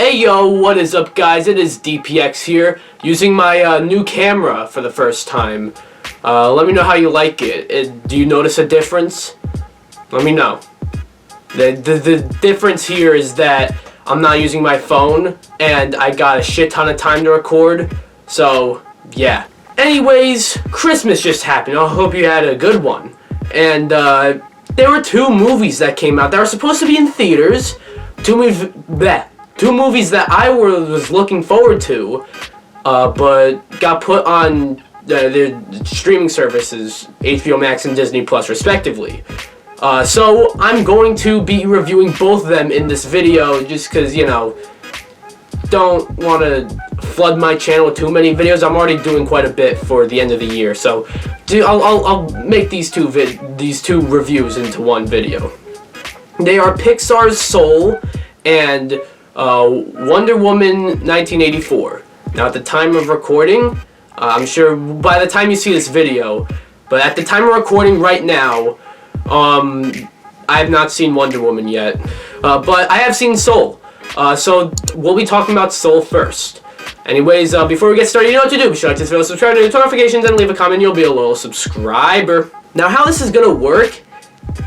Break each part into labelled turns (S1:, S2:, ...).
S1: Hey yo, what is up guys? It is DPX here, using my new camera for the first time. Let me know how you like it. Do you notice a difference? Let me know. The difference here is that I'm not using my phone, and I got a shit ton of time to record, so yeah. Anyways, Christmas just happened. I hope you had a good one. And there were two movies that came out that were supposed to be in theaters. Two movies that I was looking forward to, but got put on their streaming services, HBO Max and Disney Plus, respectively. So I'm going to be reviewing both of them in this video, just because, you know, don't want to flood my channel with too many videos. I'm already doing quite a bit for the end of the year, so I'll make these two reviews into one video. They are Pixar's Soul and Wonder Woman 1984. Now, at the time of recording, I'm sure by the time you see this video, but at the time of recording right now, I have not seen Wonder Woman yet, but I have seen Soul. So we'll be talking about Soul first. Anyways, before we get started, you know what to do. Be sure to like, subscribe to the notifications, and leave a comment. You'll be a little subscriber. Now, how this is gonna work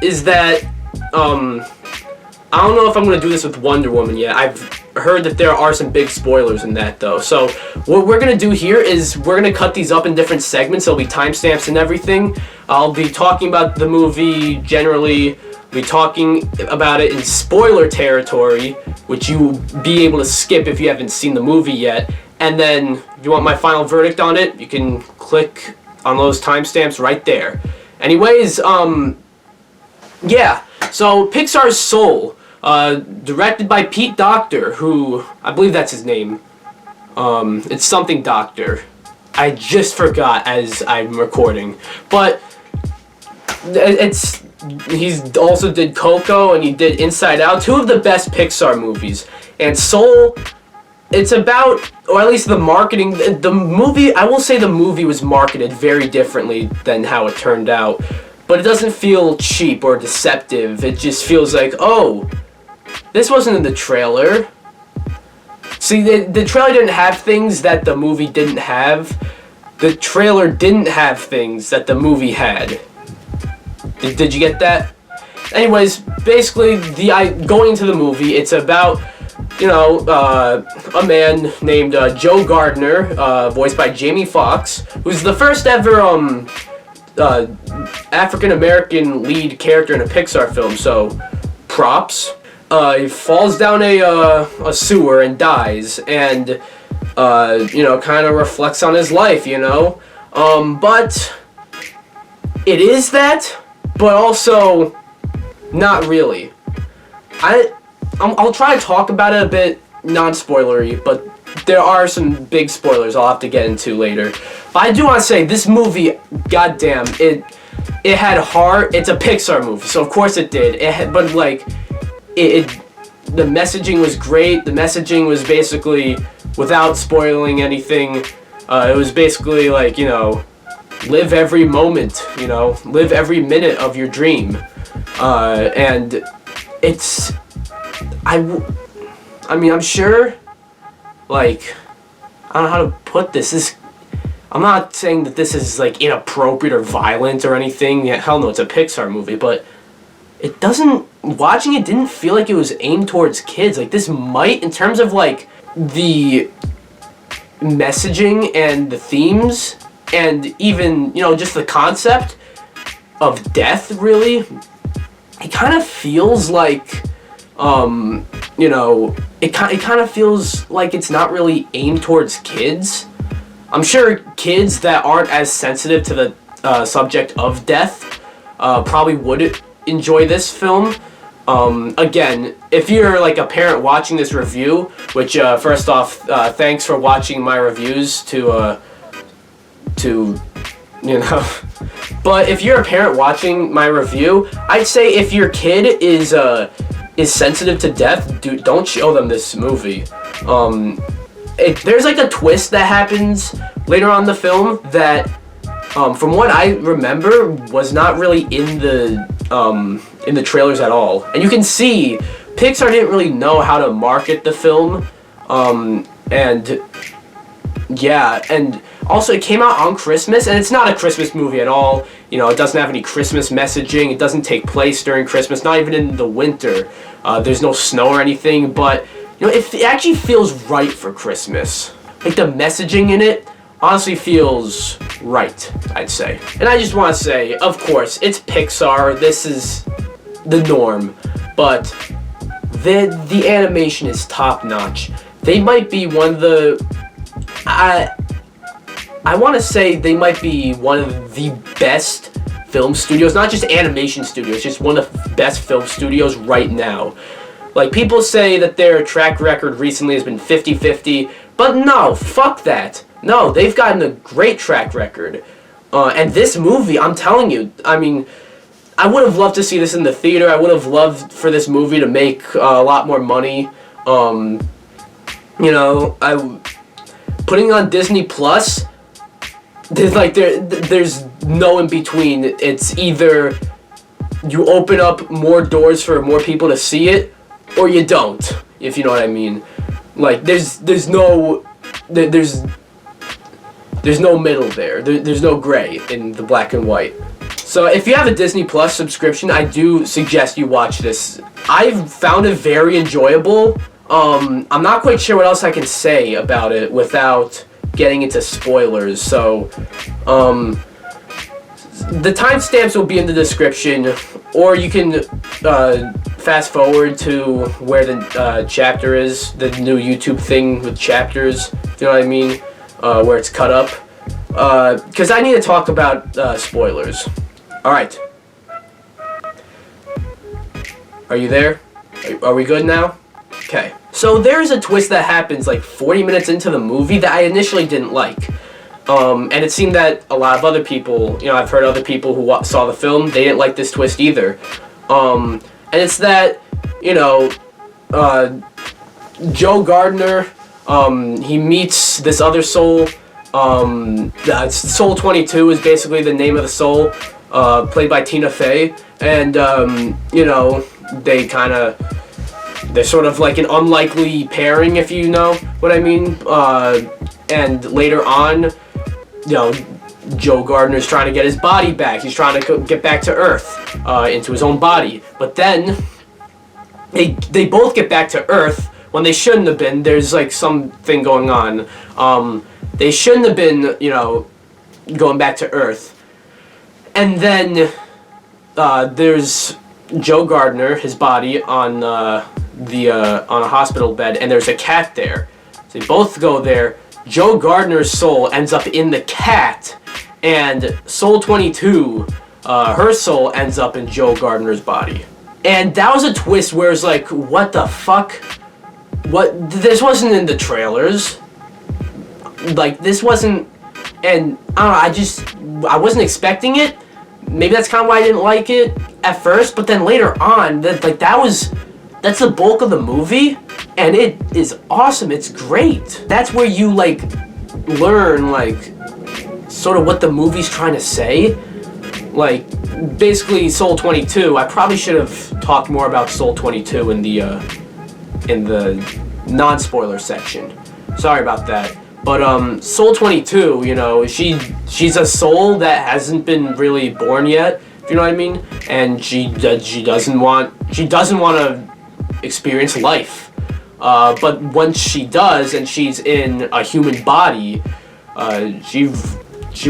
S1: is that I don't know if I'm going to do this with Wonder Woman yet. I've heard that there are some big spoilers in that, though. So what we're going to do here is we're going to cut these up in different segments. There'll be timestamps and everything. I'll be talking about the movie generally. I'll be talking about it in spoiler territory, which you'll be able to skip if you haven't seen the movie yet. And then if you want my final verdict on it, you can click on those timestamps right there. Anyways, yeah. So Pixar's Soul. Directed by Pete Docter, who, I believe that's his name. It's something Doctor. I just forgot as I'm recording. But he's also did Coco and he did Inside Out, two of the best Pixar movies. And Soul, it's about, or at least the marketing, the movie, I will say the movie was marketed very differently than how it turned out. But it doesn't feel cheap or deceptive. It just feels like, oh, this wasn't in the trailer. See, the trailer didn't have things that the movie didn't have. The trailer didn't have things that the movie had. Did you get that? Anyways, basically, going into the movie, it's about, you know, a man named Joe Gardner, voiced by Jamie Foxx, who's the first ever African-American lead character in a Pixar film, so props. He falls down a sewer and dies, and, you know, kind of reflects on his life, you know? But it is that, but also not really. I'll try to talk about it a bit non-spoilery, but there are some big spoilers I'll have to get into later. But I do want to say, this movie, goddamn, it had heart. It's a Pixar movie, so of course it did. But like, the messaging was great. The messaging was basically, without spoiling anything, it was basically like, you know, live every moment, you know, live every minute of your dream. And it's, I mean, I'm sure, like, I don't know how to put this. I'm not saying that this is, like, inappropriate or violent or anything. Yeah, hell no, it's a Pixar movie, but it doesn't, watching it didn't feel like it was aimed towards kids. Like, this might, in terms of, like, the messaging and the themes, and even, you know, just the concept of death, really, it kind of feels like, you know, it kind of feels like it's not really aimed towards kids. I'm sure kids that aren't as sensitive to the subject of death probably would enjoy this film. Again, if you're like a parent watching this review, which first off, thanks for watching my reviews to you know. But if you're a parent watching my review, I'd say if your kid is sensitive to death, don't show them this movie. There's like a twist that happens later on in the film that, from what I remember, was not really in the trailers at all. And you can see Pixar didn't really know how to market the film. And yeah, and also it came out on Christmas, and it's not a Christmas movie at all. You know, it doesn't have any Christmas messaging. It doesn't take place during Christmas, not even in the winter. There's no snow or anything, but you know, it actually feels right for Christmas. Like, the messaging in it honestly feels right, I'd say. And I just want to say, of course, it's Pixar. This is the norm, but the animation is top notch. They might be one of the I want to say they might be one of the best film studios, not just animation studios, just one of the best film studios right now. Like, people say that their track record recently has been 50-50, but no, fuck that. No, they've gotten a great track record. And this movie, I'm telling you, I mean, I would have loved to see this in the theater. I would have loved for this movie to make a lot more money. You know, putting it on Disney Plus, there's no in between. It's either you open up more doors for more people to see it, or you don't, if you know what I mean. Like, there's no middle there. There's no gray in the black and white. So if you have a Disney Plus subscription, I do suggest you watch this. I've found it very enjoyable. I'm not quite sure what else I can say about it without getting into spoilers. So, the timestamps will be in the description, or you can fast forward to where the chapter is, the new YouTube thing with chapters, if you know what I mean, where it's cut up. Because I need to talk about spoilers. Alright. Are you there? Are we good now? Okay. So there's a twist that happens like 40 minutes into the movie that I initially didn't like. And it seemed that a lot of other people, you know, I've heard other people who saw the film, they didn't like this twist either. And it's that, you know, Joe Gardner, he meets this other soul. Soul 22 is basically the name of the soul, played by Tina Fey. And, you know, they're sort of like an unlikely pairing, if you know what I mean. And later on, you know, Joe Gardner's trying to get his body back. He's trying to get back to Earth, into his own body. But then, they both get back to Earth when they shouldn't have been. There's like something going on. They shouldn't have been, you know, going back to Earth. And then, there's Joe Gardner, his body on on a hospital bed, and there's a cat there. So they both go there. Joe Gardner's soul ends up in the cat, and Soul 22, her soul ends up in Joe Gardner's body. And that was a twist where it's like, what the fuck? What? This wasn't in the trailers. Like, this wasn't, and I don't know, I wasn't expecting it. Maybe that's kind of why I didn't like it at first, but then later on, that's the bulk of the movie, and it is awesome. It's great. That's where you, like, learn, like, sort of what the movie's trying to say. Like, basically, Soul 22, I probably should have talked more about Soul 22 in the non-spoiler section. Sorry about that. But, Soul 22, you know, she's a soul that hasn't been really born yet, if you know what I mean? And she doesn't want to experience life. But once she does, and she's in a human body, she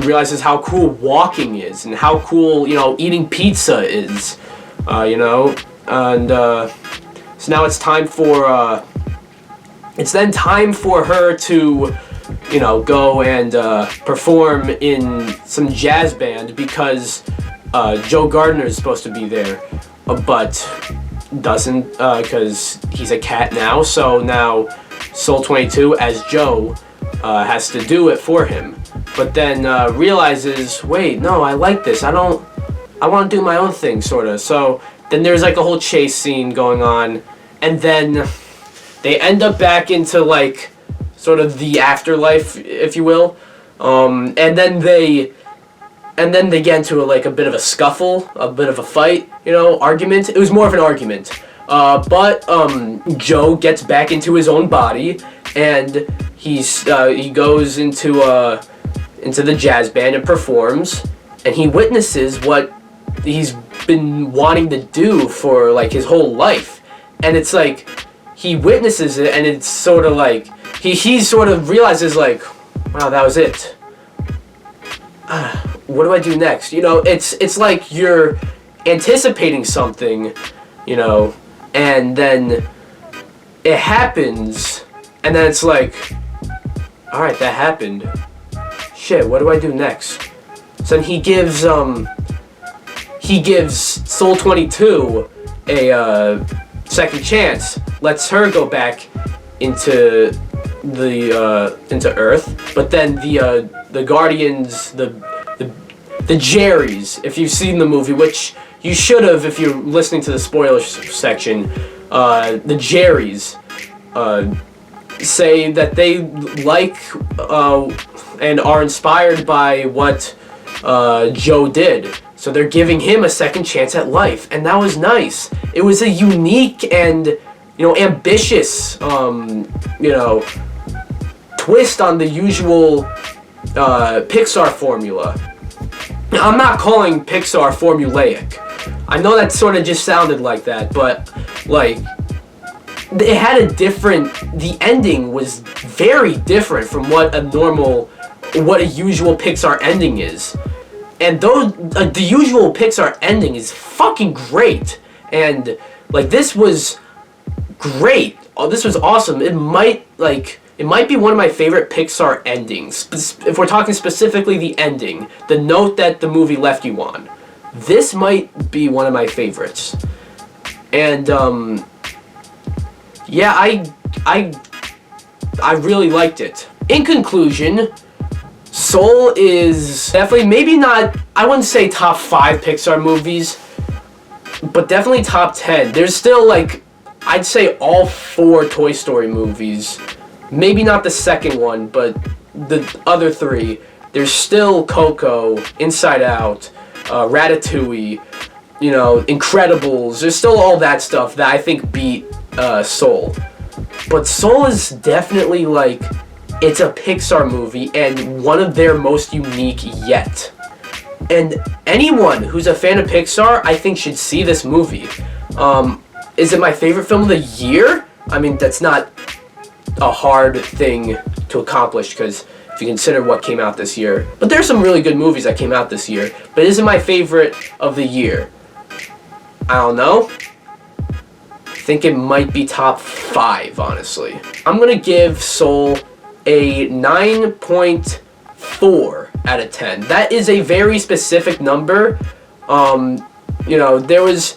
S1: realizes how cool walking is, and how cool, you know, eating pizza is, you know? And, so now it's time for, it's then time for her to, you know, go and perform in some jazz band, because Joe Gardner is supposed to be there, but doesn't, because he's a cat now. So now Soul 22 as Joe has to do it for him, but then realizes, wait, no, I like this. I want to do my own thing, sort of. So then there's like a whole chase scene going on, and then they end up back into like sort of the afterlife, if you will, and then they get into a bit of a scuffle, a bit of a fight, you know, argument. It was more of an argument, but Joe gets back into his own body, and he goes into the jazz band and performs, and he witnesses what he's been wanting to do for like his whole life, and it's like he witnesses it, and it's sort of like he sort of realizes like, wow, that was it. What do I do next? You know, it's like you're anticipating something, you know, and then it happens, and then it's like, all right, that happened. Shit, what do I do next? So then he gives Soul 22 a second chance, lets her go back into Earth, but then the Guardians, the Jerrys, if you've seen the movie, which you should have if you're listening to the spoilers section, the Jerrys say that they like and are inspired by what Joe did. So they're giving him a second chance at life, and that was nice. It was a unique and, you know, ambitious, you know, twist on the usual Pixar formula. I'm not calling Pixar formulaic. I know that sort of just sounded like that, but like it had a different. The ending was very different from what a usual Pixar ending is. And the usual Pixar ending is fucking great. And like this was great. Oh, this was awesome. It might be one of my favorite Pixar endings. If we're talking specifically the ending, the note that the movie left you on, this might be one of my favorites. And yeah, I really liked it. In conclusion, Soul is definitely, maybe not, I wouldn't say top 5 Pixar movies, but definitely top 10. There's still like, I'd say all 4 Toy Story movies. Maybe not the second one, but the other 3. There's still Coco, Inside Out, Ratatouille, you know, Incredibles. There's still all that stuff that I think beat Soul. But Soul is definitely like, it's a Pixar movie and one of their most unique yet. And anyone who's a fan of Pixar, I think should see this movie. Is it my favorite film of the year? I mean, that's not a hard thing to accomplish because if you consider what came out this year. But there's some really good movies that came out this year. But is it my favorite of the year? I don't know. I think it might be top 5, honestly. I'm going to give Soul a 9.4 out of 10. That is a very specific number. You know, there was,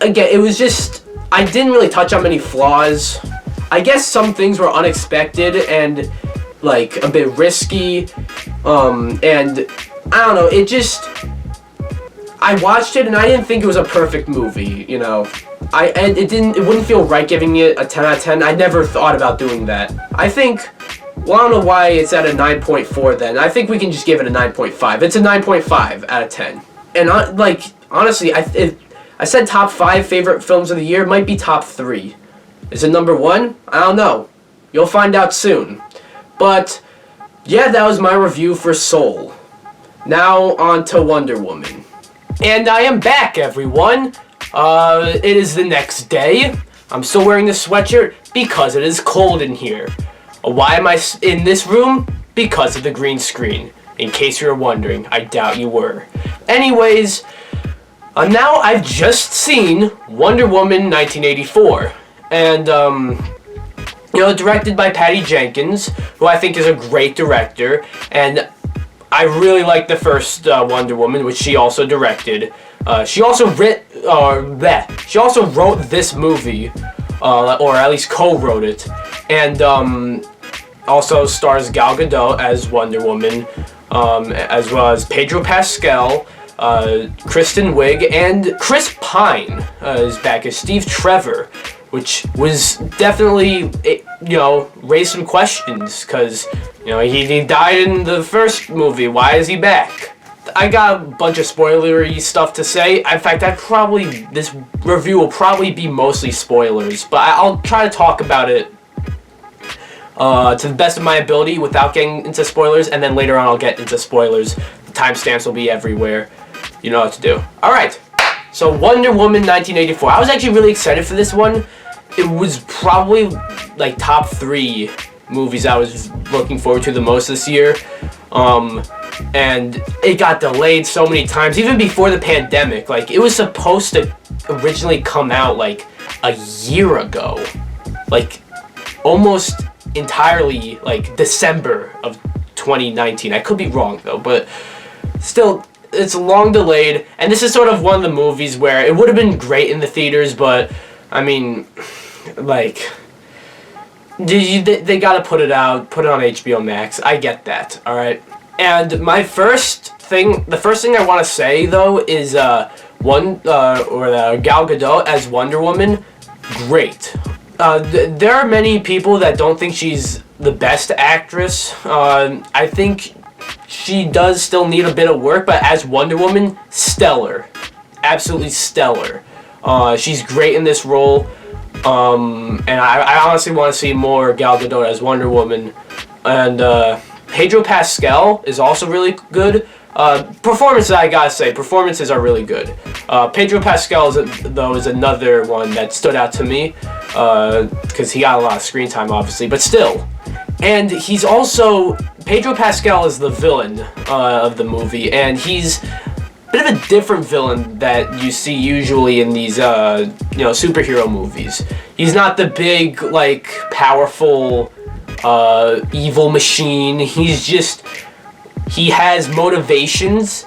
S1: again, it was just, I didn't really touch on many flaws. I guess some things were unexpected and like a bit risky. And I don't know, it just, I watched it and I didn't think it was a perfect movie, you know. It wouldn't feel right giving it a 10 out of 10. I never thought about doing that. I think, well, I don't know why it's at a 9.4 then. I think we can just give it a 9.5. It's a 9.5 out of 10. And like, honestly, I said top 5 favorite films of the year. It might be top 3. Is it number 1? I don't know. You'll find out soon. But yeah, that was my review for Soul. Now on to Wonder Woman. And I am back, everyone. It is the next day. I'm still wearing the sweatshirt because it is cold in here. Why am I in this room? Because of the green screen. In case you were wondering, I doubt you were. Anyways, now I've just seen Wonder Woman 1984. And, you know, directed by Patty Jenkins, who I think is a great director. And I really like the first Wonder Woman, which she also directed. She also wrote this movie, or at least co-wrote it, and also stars Gal Gadot as Wonder Woman, as well as Pedro Pascal, Kristen Wiig, and Chris Pine is back as Steve Trevor, which was definitely, you know, raised some questions, because, you know, he died in the first movie. Why is he back? I got a bunch of spoilery stuff to say. In fact, this review will probably be mostly spoilers, but I'll try to talk about it to the best of my ability without getting into spoilers, and then later on I'll get into spoilers. The timestamps will be everywhere. You know what to do. Alright, so Wonder Woman 1984. I was actually really excited for this one. It was probably like top 3 movies I was looking forward to the most this year. And it got delayed so many times, even before the pandemic. Like, it was supposed to originally come out like a year ago. Like, almost entirely like December of 2019. I could be wrong though, but still, it's long delayed. And this is sort of one of the movies where it would have been great in the theaters, but I mean, like, they gotta put it on HBO Max. I get that, alright? And the first thing I want to say though is Gal Gadot as Wonder Woman, great. There are many people that don't think she's the best actress. I think she does still need a bit of work, but as Wonder Woman, stellar, absolutely stellar. She's great in this role, and I honestly want to see more Gal Gadot as Wonder Woman. And Pedro Pascal is also really good. Performances, I gotta say, performances are really good. Pedro Pascal is another one that stood out to me, because he got a lot of screen time, obviously, but still. And he's also, Pedro Pascal is the villain of the movie, and he's a bit of a different villain that you see usually in these, superhero movies. He's not the big, like, powerful, evil machine. He has motivations.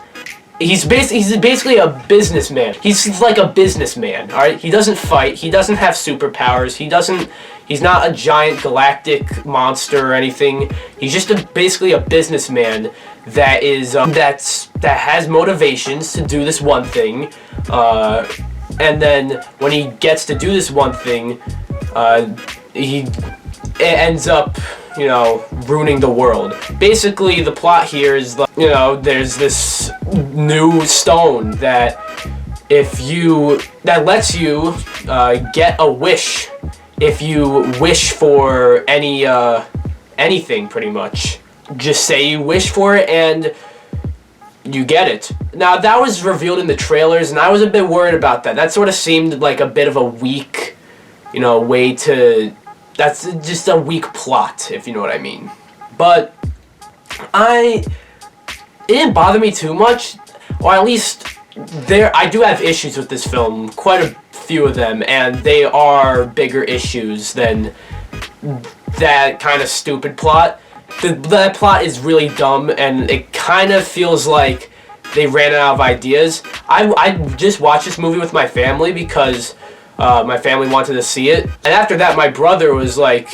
S1: He's basically a businessman. He's like a businessman, alright? He doesn't fight. He doesn't have superpowers. He's not a giant galactic monster or anything. He's just basically a businessman that has motivations to do this one thing. And then when he gets to do this one thing, it ends up, ruining the world. Basically, the plot here is, there's this new stone that lets you get a wish if you wish for anything, pretty much. Just say you wish for it and you get it. Now, that was revealed in the trailers, and I was a bit worried about that. That sort of seemed like a bit of a weak, way to... That's just a weak plot, if you know what I mean. But it didn't bother me too much, or at least I do have issues with this film, quite a few of them, and they are bigger issues than that kind of stupid plot. That plot is really dumb, and it kind of feels like they ran out of ideas. I just watched this movie with my family because my family wanted to see it, and after that my brother was like,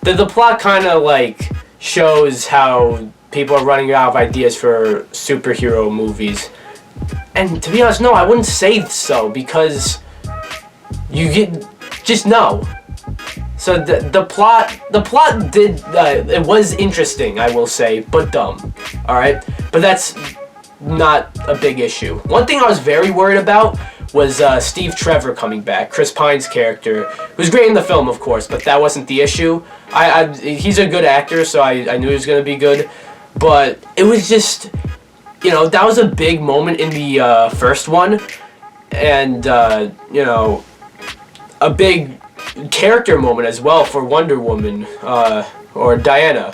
S1: the plot kind of like shows how people are running out of ideas for superhero movies. And to be honest, no, I wouldn't say so, because just no. So the plot did, it was interesting, I will say, but dumb, alright? But that's not a big issue. One thing I was very worried about was Steve Trevor coming back, Chris Pine's character, who's great in the film, of course, but that wasn't the issue. He's a good actor, so I knew he was going to be good, but it was just, that was a big moment in the first one, and, a big character moment as well for Wonder Woman, or Diana,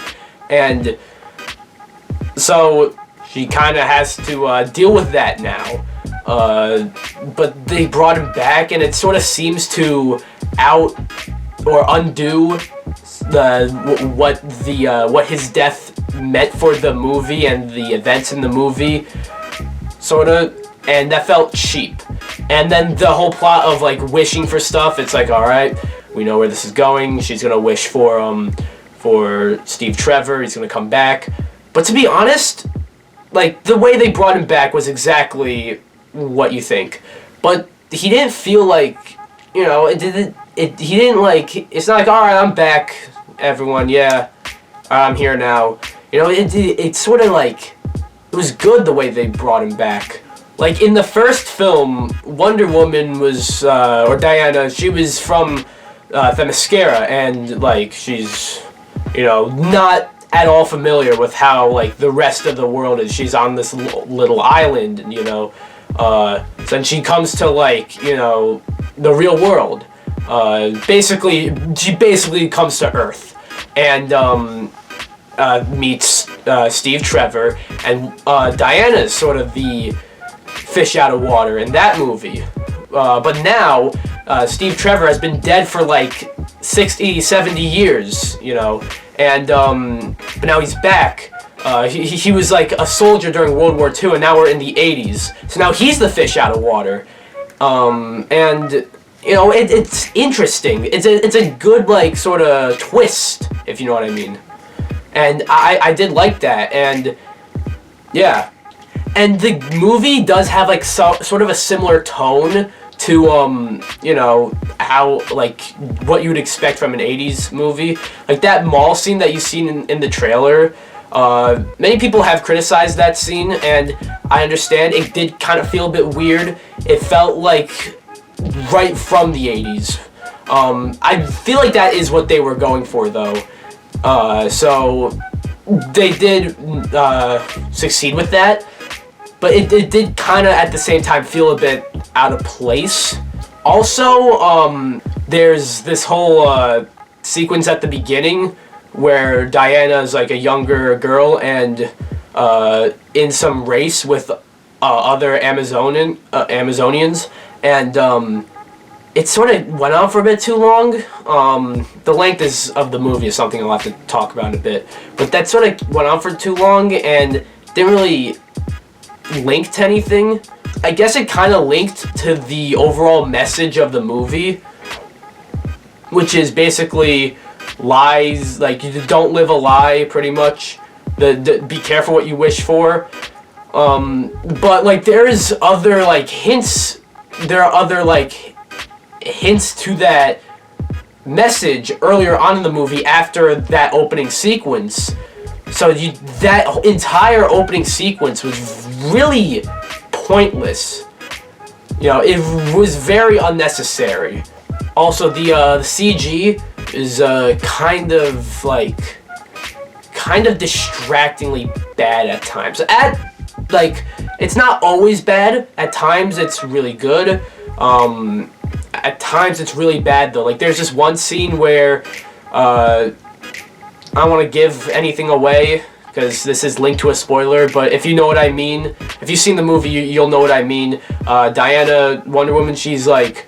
S1: and so she kind of has to deal with that now. But they brought him back, and it sort of seems to undo what his death meant for the movie and the events in the movie, sort of, and that felt cheap. And then the whole plot of like wishing for stuff, it's like, all right, we know where this is going. She's gonna wish for Steve Trevor. He's gonna come back. But to be honest, like, the way they brought him back was exactly what you think. But he didn't feel like, he didn't like, it's not like, alright, I'm back, everyone, yeah, I'm here now. It's sort of like, it was good the way they brought him back. Like, in the first film, Wonder Woman was, or Diana, she was from Themyscira, and, like, she's you know, not at all familiar with how, like, the rest of the world is. She's on this little island, you know, so then she comes to, like, you know, the real world. She basically comes to Earth and meets Steve Trevor, and Diana's sort of the fish out of water in that movie. But now, Steve Trevor has been dead for like 60, 70 years, you know, and but now he's back. He was like a soldier during World War II, and now we're in the 80s. So now he's the fish out of water. And, you know, it's interesting. It's a good, like, sort of twist, if you know what I mean. And I did like that, and yeah. And the movie does have, like, sort of a similar tone to, you know, how, like, what you would expect from an 80s movie. Like, that mall scene that you've seen in the trailer, many people have criticized that scene, and I understand. It did kind of feel a bit weird. It felt like right from the 80s. I feel like that is what they were going for, though. So they did succeed with that, but it did kind of at the same time feel a bit out of place. Also, there's this whole sequence at the beginning where Diana is like a younger girl and in some race with other Amazonians, and it sort of went on for a bit too long. The length of the movie is something I'll have to talk about in a bit, but that sort of went on for too long and didn't really link to anything. I guess it kind of linked to the overall message of the movie, which is basically lies, like, you don't live a lie, pretty much. Be careful what you wish for. But, like, there is other, like, hints. There are other, like, hints to that message earlier on in the movie after that opening sequence. So that entire opening sequence was really pointless. You know, it was very unnecessary. Also, the CG is kind of distractingly bad at times. Like, it's not always bad. At times, it's really good. At times, it's really bad, though. Like, there's this one scene where, I don't want to give anything away, because this is linked to a spoiler, but if you know what I mean, if you've seen the movie, you'll know what I mean. Diana, Wonder Woman, she's, like,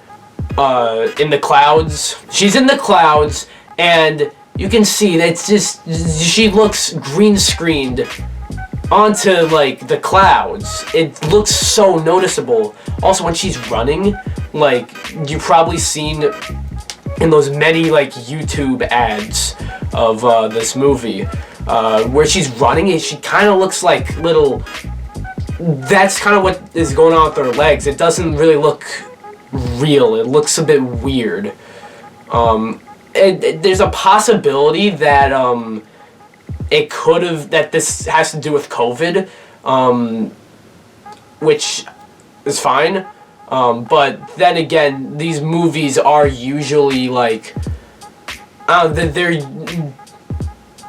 S1: in the clouds. She's in the clouds, and you can see that it's just, she looks green screened onto, like, the clouds. It looks so noticeable. Also, when she's running, like, you've probably seen in those many, like, YouTube ads of this movie, where she's running and she kind of looks like little, that's kind of what is going on with her legs. It doesn't really look real. It looks a bit weird. There's a possibility that that this has to do with COVID, which is fine. But then again, these movies are usually like, they're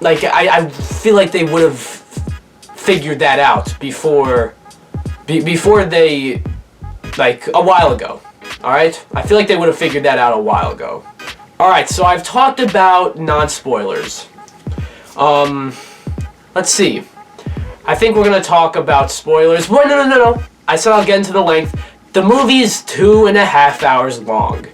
S1: like, I feel like they would have figured that out before they, like, a while ago. Alright? I feel like they would have figured that out a while ago. Alright, so I've talked about non-spoilers. Let's see. I think we're gonna talk about spoilers. Wait, no. I said I'll get into the length. The movie is 2.5 hours long.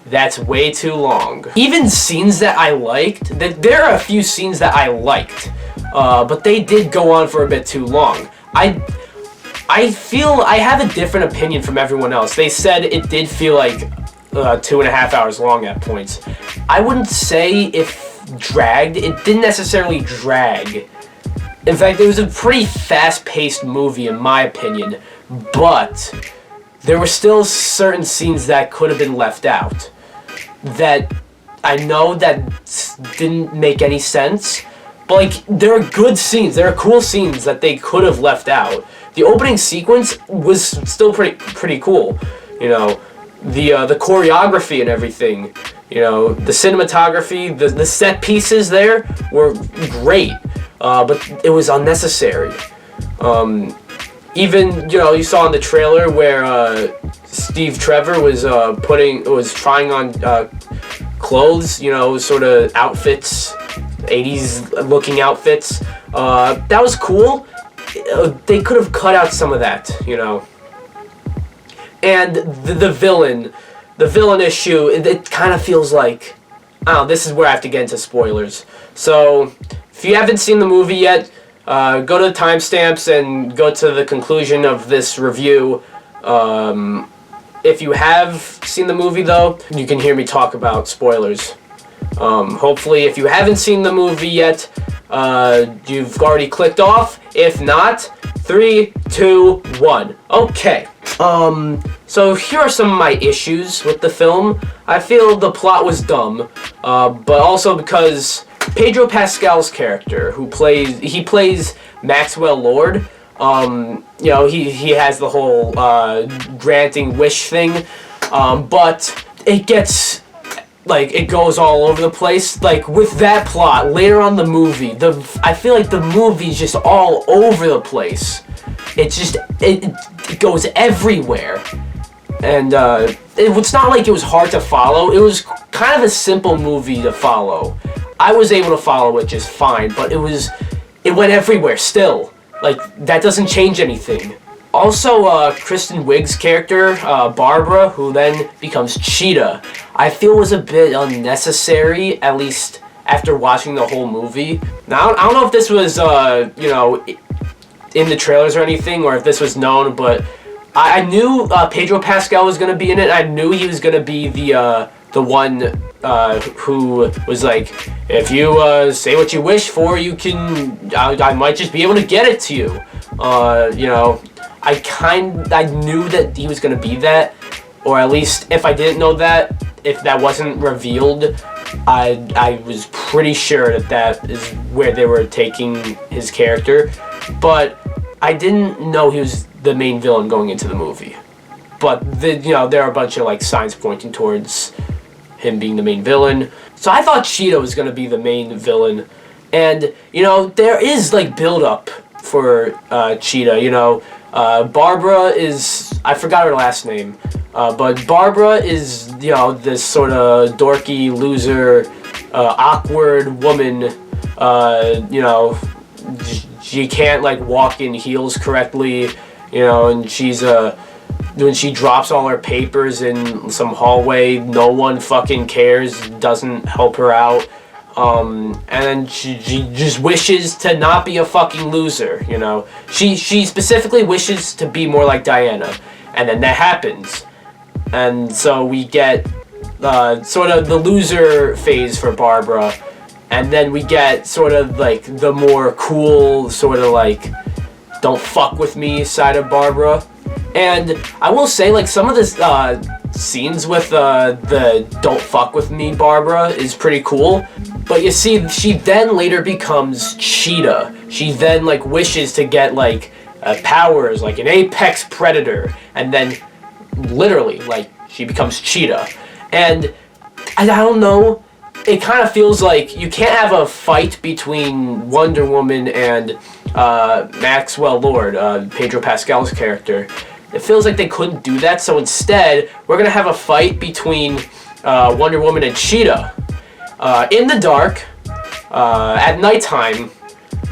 S1: That's way too long. Even scenes that I liked, there are a few scenes that I liked, but they did go on for a bit too long. I feel I have a different opinion from everyone else. They said it did feel like 2.5 hours long at points. I wouldn't say if dragged. It didn't necessarily drag. In fact, it was a pretty fast-paced movie in my opinion, but there were still certain scenes that could have been left out that I know that didn't make any sense, but, like, there are good scenes, there are cool scenes that they could have left out. The opening sequence was still pretty cool, you know, the choreography and everything, You know, the cinematography, the set pieces there were great, but it was unnecessary. Even, you know, you saw in the trailer where Steve Trevor was trying on clothes, you know, sort of outfits, 80s looking outfits. That was cool. They could have cut out some of that, you know. And the villain issue, it kind of feels like, I don't know, this is where I have to get into spoilers. So, if you haven't seen the movie yet, go to the timestamps and go to the conclusion of this review. If you have seen the movie, though, you can hear me talk about spoilers. Hopefully, if you haven't seen the movie yet, you've already clicked off. If not, 3, 2, 1. Okay. So here are some of my issues with the film. I feel the plot was dumb, but also because Pedro Pascal's character, he plays Maxwell Lord. You know, he has the whole granting wish thing, but it gets, like, it goes all over the place. Like, with that plot, later on in the movie, I feel like the movie's just all over the place. It's just, it goes everywhere. And it's not like it was hard to follow. It was kind of a simple movie to follow. I was able to follow it just fine, but it went everywhere still. Like, that doesn't change anything. Also, Kristen Wiig's character, Barbara, who then becomes Cheetah, I feel was a bit unnecessary, at least after watching the whole movie. Now, I don't know if this was, you know, in the trailers or anything, or if this was known, but I knew Pedro Pascal was going to be in it. I knew he was going to be the one who was like, if you say what you wish for, you can, I might just be able to get it to you. You know, I knew that he was going to be that, or at least if I didn't know that, if that wasn't revealed, I was pretty sure that is where they were taking his character, but I didn't know he was the main villain going into the movie. But you know, there are a bunch of like signs pointing towards him being the main villain. So I thought Cheetah was gonna be the main villain, and you know, there is like build up for Cheetah. You know, Barbara is, I forgot her last name, but Barbara is, you know, this sort of dorky loser, awkward woman. You know, she can't like walk in heels correctly. You know, and she's when she drops all her papers in some hallway, no one fucking cares, doesn't help her out. And then she just wishes to not be a fucking loser, you know. She specifically wishes to be more like Diana, and then that happens. And so we get sort of the loser phase for Barbara, and then we get sort of like the more cool, sort of like, don't fuck with me side of Barbara. And I will say, like, some of the scenes with the don't fuck with me Barbara is pretty cool. But you see, she then later becomes Cheetah. She then, like, wishes to get, like, powers, like an apex predator. And then, literally, like, she becomes Cheetah. And I don't know, it kind of feels like you can't have a fight between Wonder Woman and Maxwell Lord, Pedro Pascal's character. It feels like they couldn't do that, so instead, we're going to have a fight between Wonder Woman and Cheetah. In the dark, at nighttime,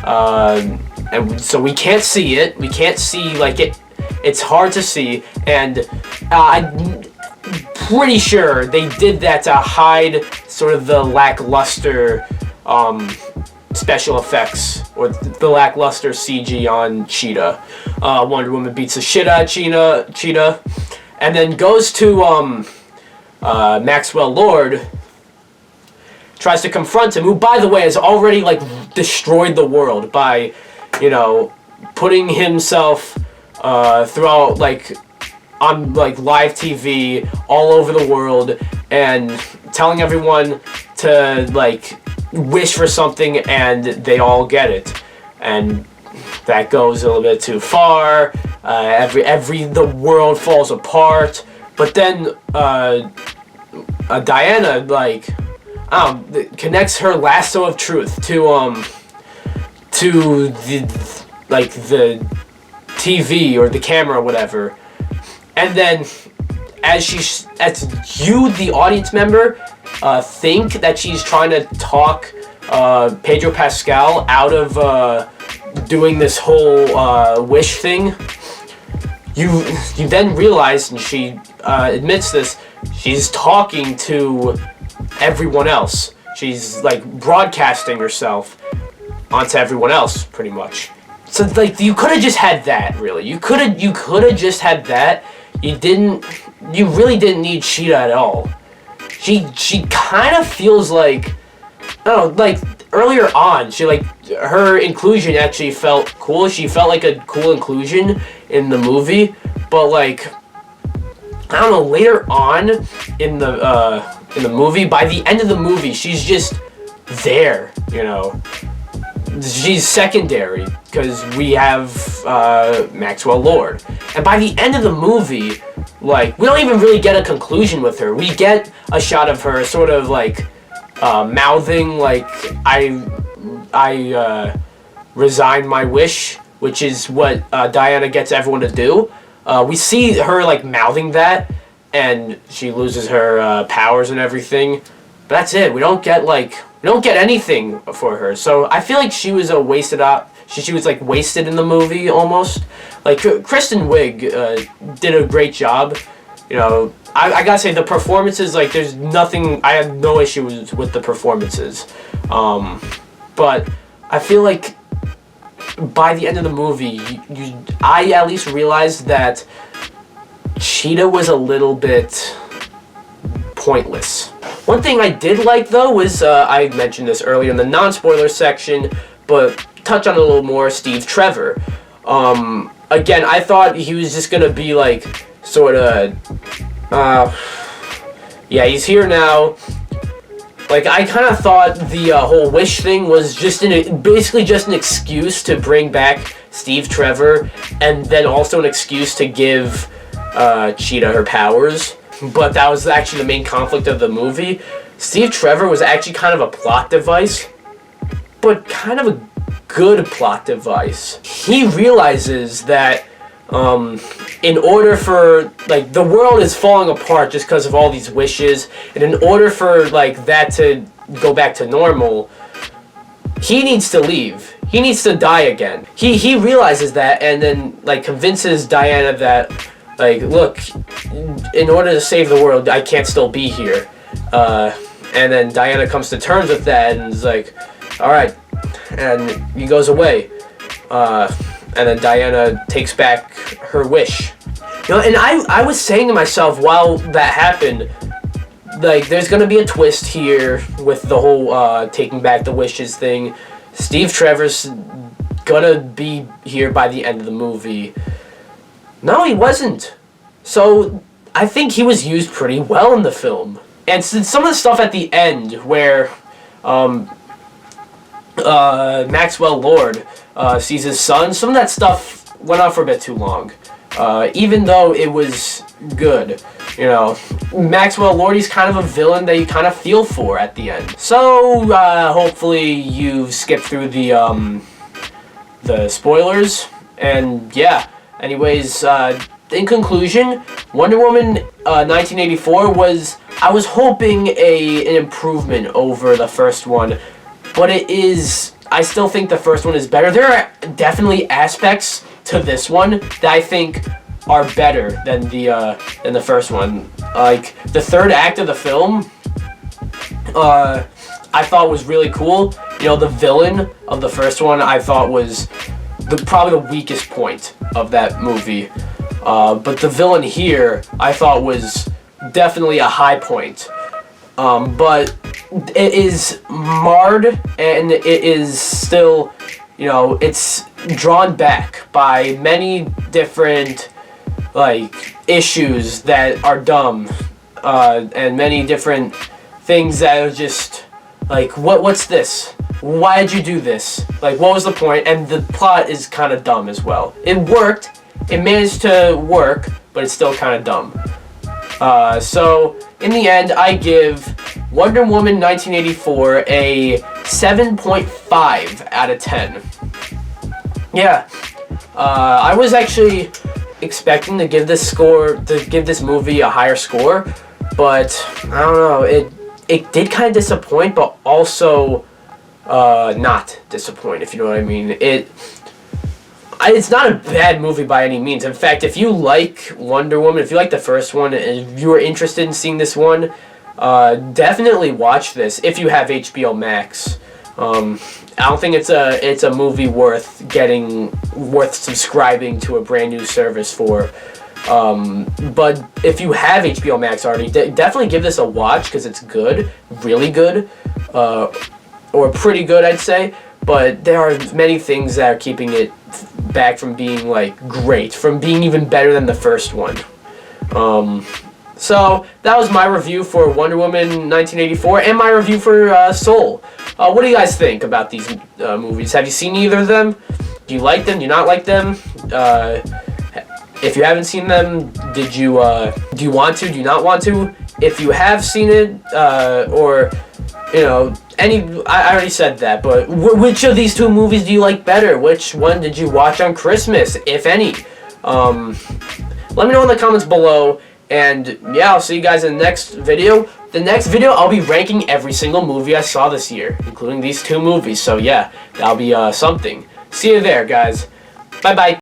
S1: and so we can't see it. We can't see, like, it's hard to see, and I'm pretty sure they did that to hide sort of the lackluster special effects, or the lackluster CG on Cheetah. Wonder Woman beats the shit out of Cheetah, and then goes to Maxwell Lord, tries to confront him, who, by the way, has already, like, destroyed the world by, you know, putting himself throughout, like, on, like, live TV all over the world, and telling everyone to, like, wish for something, and they all get it. And that goes a little bit too far. The world falls apart. But then Diana, like, connects her lasso of truth to the TV or the camera or whatever, and then as you, the audience member, think that she's trying to talk Pedro Pascal out of doing this whole wish thing, you then realize, and she admits this, she's talking to everyone else. She's like broadcasting herself onto everyone else, pretty much. So like you could have just had that, really. You could have just had that. You really didn't need Cheetah at all. She kind of feels like, I don't know, like earlier on, her inclusion actually felt cool. She felt like a cool inclusion in the movie, but like, I don't know, later on in the movie, by the end of the movie, she's just there, you know. She's secondary because we have Maxwell Lord, and by the end of the movie, like, we don't even really get a conclusion with her. We get a shot of her sort of like mouthing like, I resign my wish, which is what Diana gets everyone to do. We see her like mouthing that, and she loses her powers and everything. But that's it. We don't get anything for her. So I feel like she was a wasted she was like wasted in the movie almost. Like Kristen Wiig did a great job. You know, I gotta say the performances, like, there's nothing. I have no issues with the performances. But I feel like by the end of the movie, I at least realized that Cheetah was a little bit pointless. One thing I did like, though, was, I mentioned this earlier in the non-spoiler section, but touch on it a little more, Steve Trevor. Again, I thought he was just gonna be, like, sort of, yeah, he's here now. Like, I kind of thought the whole wish thing was just basically just an excuse to bring back Steve Trevor, and then also an excuse to give Cheetah her powers. But that was actually the main conflict of the movie. Steve Trevor was actually kind of a plot device, but kind of a good plot device. He realizes that in order for, like, the world is falling apart just because of all these wishes, and in order for, like, that to go back to normal, he needs to leave. He needs to die again. He realizes that, and then, like, convinces Diana that, like, look, in order to save the world, I can't still be here. And then Diana comes to terms with that and is like, alright. And he goes away. And then Diana takes back her wish. You know, and I was saying to myself while that happened, like, there's gonna be a twist here with the whole taking back the wishes thing. Steve Trevor's gonna be here by the end of the movie. No, he wasn't. So I think he was used pretty well in the film. And some of the stuff at the end where Maxwell Lord sees his son, some of that stuff went on for a bit too long. Even though it was good, you know, Maxwell Lord, he's kind of a villain that you kind of feel for at the end. So hopefully you've skipped through the spoilers, and yeah. Anyways, in conclusion, Wonder Woman 1984 was, I was hoping an improvement over the first one, but I still think the first one is better. There are definitely aspects to this one that I think are better than the first one. Like, the third act of the film, I thought was really cool. You know, the villain of the first one I thought was probably the weakest point of that movie. But the villain here, I thought, was definitely a high point. But it is marred, and it is still, you know, it's drawn back by many different, like, issues that are dumb, and many different things that are just, like, what's this? Why did you do this? Like, what was the point? And the plot is kind of dumb as well. It worked. It managed to work, but it's still kind of dumb. So in the end, I give Wonder Woman 1984 a 7.5 out of 10. Yeah, I was actually expecting to give this movie a higher score, but I don't know. It did kind of disappoint, but also not disappoint, if you know what I mean. It's not a bad movie by any means. In fact, if you like Wonder Woman, if you like the first one, and if you are interested in seeing this one, definitely watch this if you have HBO Max. I don't think it's a movie worth subscribing to a brand new service for. But if you have HBO Max already, definitely give this a watch because it's good, really good, or pretty good, I'd say. But there are many things that are keeping it back from being like great, from being even better than the first one. So that was my review for Wonder Woman 1984 and my review for Soul. What do you guys think about these movies? Have you seen either of them? Do you like them? Do you not like them? If you haven't seen them, do you want to? Do you not want to? If you have seen it, or you know, I already said that, but which of these two movies do you like better? Which one did you watch on Christmas, if any? Let me know in the comments below, and yeah, I'll see you guys in the next video. The next video, I'll be ranking every single movie I saw this year, including these two movies, so yeah, that'll be something. See you there, guys. Bye-bye.